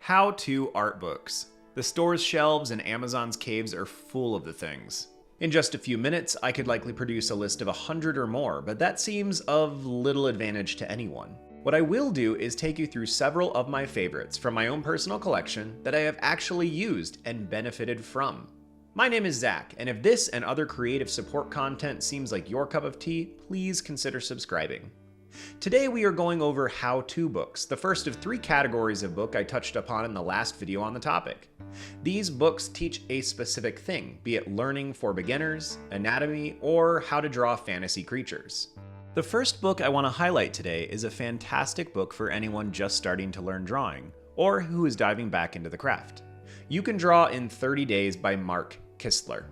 How-to art books. The store's shelves and Amazon's caves are full of the things. In just a few minutes, I could likely produce a list of 100 or more, but that seems of little advantage to anyone. What I will do is take you through several of my favorites from my own personal collection that I have actually used and benefited from. My name is Zach, and if this and other creative support content seems like your cup of tea, please consider subscribing. Today we are going over how-to books, the first of 3 categories of book I touched upon in the last video on the topic. These books teach a specific thing, be it learning for beginners, anatomy, or how to draw fantasy creatures. The first book I want to highlight today is a fantastic book for anyone just starting to learn drawing, or who is diving back into the craft. You Can Draw in 30 Days by Mark Kistler.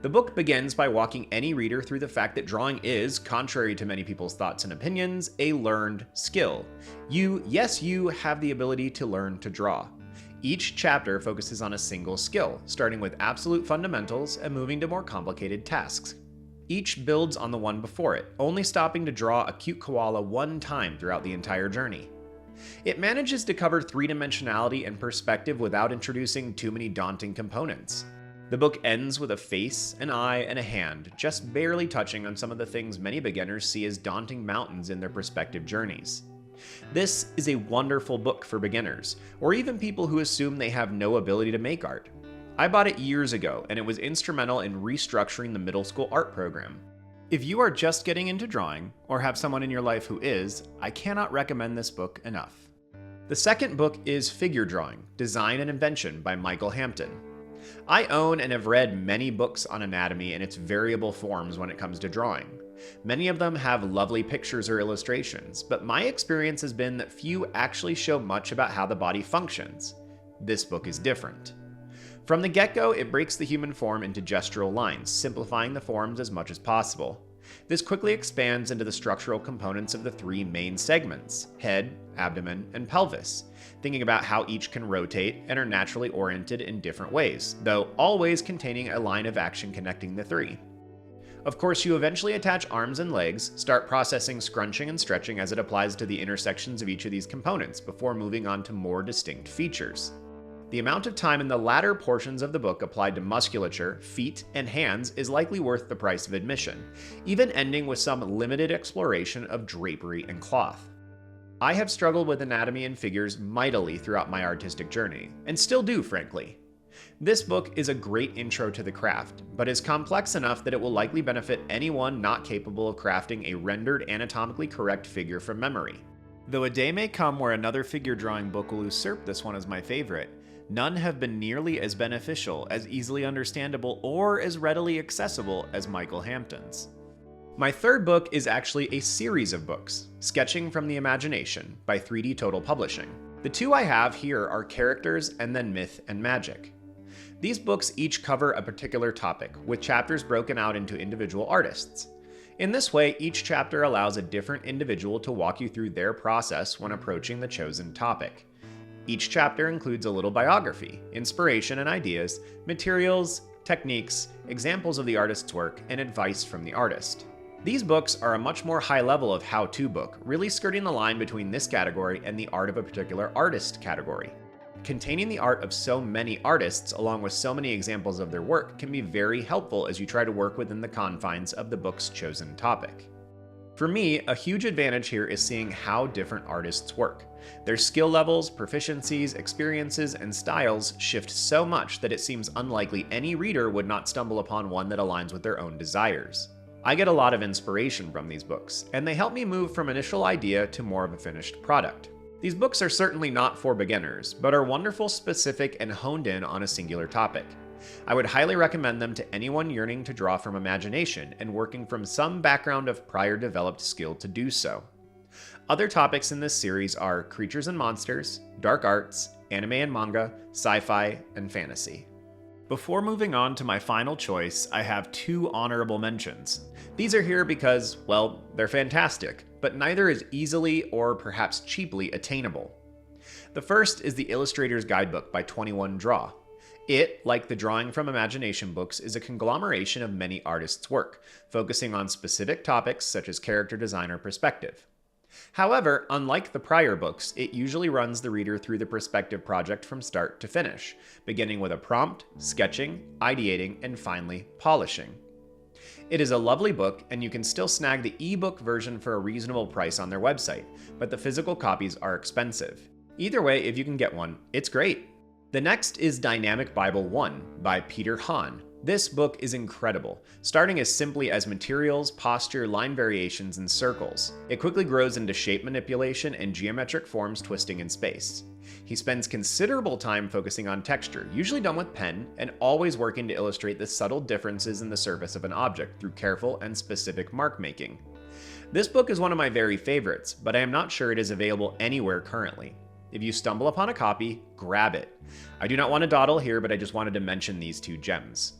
The book begins by walking any reader through the fact that drawing is, contrary to many people's thoughts and opinions, a learned skill. You have the ability to learn to draw. Each chapter focuses on a single skill, starting with absolute fundamentals and moving to more complicated tasks. Each builds on the one before it, only stopping to draw a cute koala one time throughout the entire journey. It manages to cover 3-dimensionality and perspective without introducing too many daunting components. The book ends with a face, an eye, and a hand, just barely touching on some of the things many beginners see as daunting mountains in their prospective journeys. This is a wonderful book for beginners, or even people who assume they have no ability to make art. I bought it years ago, and it was instrumental in restructuring the middle school art program. If you are just getting into drawing, or have someone in your life who is, I cannot recommend this book enough. The second book is Figure Drawing, Design and Invention by Hampton. I own and have read many books on anatomy and its variable forms when it comes to drawing. Many of them have lovely pictures or illustrations, but my experience has been that few actually show much about how the body functions. This book is different. From the get-go, it breaks the human form into gestural lines, simplifying the forms as much as possible. This quickly expands into the structural components of the 3 main segments: head, abdomen, and pelvis, thinking about how each can rotate and are naturally oriented in different ways, though always containing a line of action connecting the 3. Of course, you eventually attach arms and legs, start processing scrunching and stretching as it applies to the intersections of each of these components before moving on to more distinct features. The amount of time in the latter portions of the book applied to musculature, feet, and hands is likely worth the price of admission, even ending with some limited exploration of drapery and cloth. I have struggled with anatomy and figures mightily throughout my artistic journey, and still do, frankly. This book is a great intro to the craft, but is complex enough that it will likely benefit anyone not capable of crafting a rendered anatomically correct figure from memory. Though a day may come where another figure drawing book will usurp this one as my favorite, none have been nearly as beneficial, as easily understandable, or as readily accessible as Hampton's. My third book is actually a series of books, Sketching from the Imagination by 3D Total Publishing. The 2 I have here are Characters and then Myth and Magic. These books each cover a particular topic, with chapters broken out into individual artists. In this way, each chapter allows a different individual to walk you through their process when approaching the chosen topic. Each chapter includes a little biography, inspiration and ideas, materials, techniques, examples of the artist's work, and advice from the artist. These books are a much more high level of how-to book, really skirting the line between this category and the art of a particular artist category. Containing the art of so many artists, along with so many examples of their work, can be very helpful as you try to work within the confines of the book's chosen topic. For me, a huge advantage here is seeing how different artists work. Their skill levels, proficiencies, experiences, and styles shift so much that it seems unlikely any reader would not stumble upon one that aligns with their own desires. I get a lot of inspiration from these books, and they help me move from initial idea to more of a finished product. These books are certainly not for beginners, but are wonderful, specific, and honed in on a singular topic. I would highly recommend them to anyone yearning to draw from imagination and working from some background of prior developed skill to do so. Other topics in this series are creatures and monsters, dark arts, anime and manga, sci-fi, and fantasy. Before moving on to my final choice, I have 2 honorable mentions. These are here because, well, they're fantastic, but neither is easily or perhaps cheaply attainable. The first is the Illustrator's Guidebook by 21 Draw. It, like the Drawing from Imagination books, is a conglomeration of many artists' work, focusing on specific topics such as character design or perspective. However, unlike the prior books, it usually runs the reader through the prospective project from start to finish, beginning with a prompt, sketching, ideating, and finally polishing. It is a lovely book, and you can still snag the ebook version for a reasonable price on their website, but the physical copies are expensive. Either way, if you can get one, it's great. The next is Dynamic Bible 1 by Peter Hahn. This book is incredible, starting as simply as materials, posture, line variations, and circles. It quickly grows into shape manipulation and geometric forms twisting in space. He spends considerable time focusing on texture, usually done with pen, and always working to illustrate the subtle differences in the surface of an object through careful and specific mark making. This book is one of my very favorites, but I am not sure it is available anywhere currently. If you stumble upon a copy, grab it. I do not want to dawdle here, but I just wanted to mention these two gems.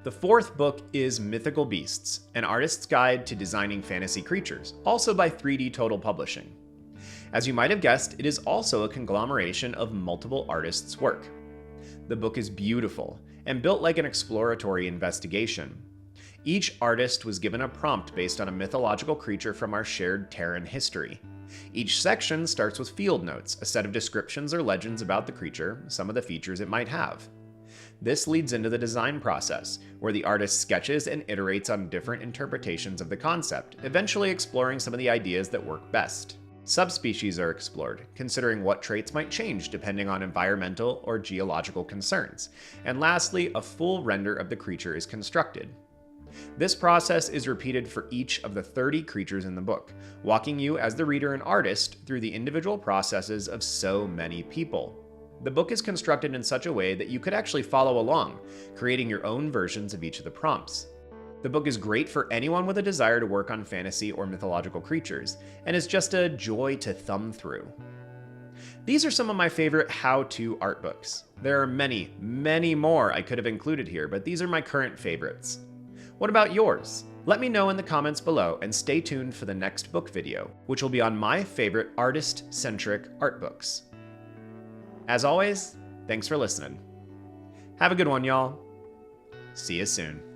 The fourth book is Mythical Beasts, an artist's guide to designing fantasy creatures, also by 3D Total Publishing. As you might have guessed, it is also a conglomeration of multiple artists' work. The book is beautiful and built like an exploratory investigation. Each artist was given a prompt based on a mythological creature from our shared Terran history. Each section starts with field notes, a set of descriptions or legends about the creature, some of the features it might have. This leads into the design process, where the artist sketches and iterates on different interpretations of the concept, eventually exploring some of the ideas that work best. Subspecies are explored, considering what traits might change depending on environmental or geological concerns. And lastly, a full render of the creature is constructed. This process is repeated for each of the 30 creatures in the book, walking you as the reader and artist through the individual processes of so many people. The book is constructed in such a way that you could actually follow along, creating your own versions of each of the prompts. The book is great for anyone with a desire to work on fantasy or mythological creatures, and is just a joy to thumb through. These are some of my favorite how-to art books. There are many, many more I could have included here, but these are my current favorites. What about yours? Let me know in the comments below, and stay tuned for the next book video, which will be on my favorite artist-centric art books. As always, thanks for listening. Have a good one, y'all. See you soon.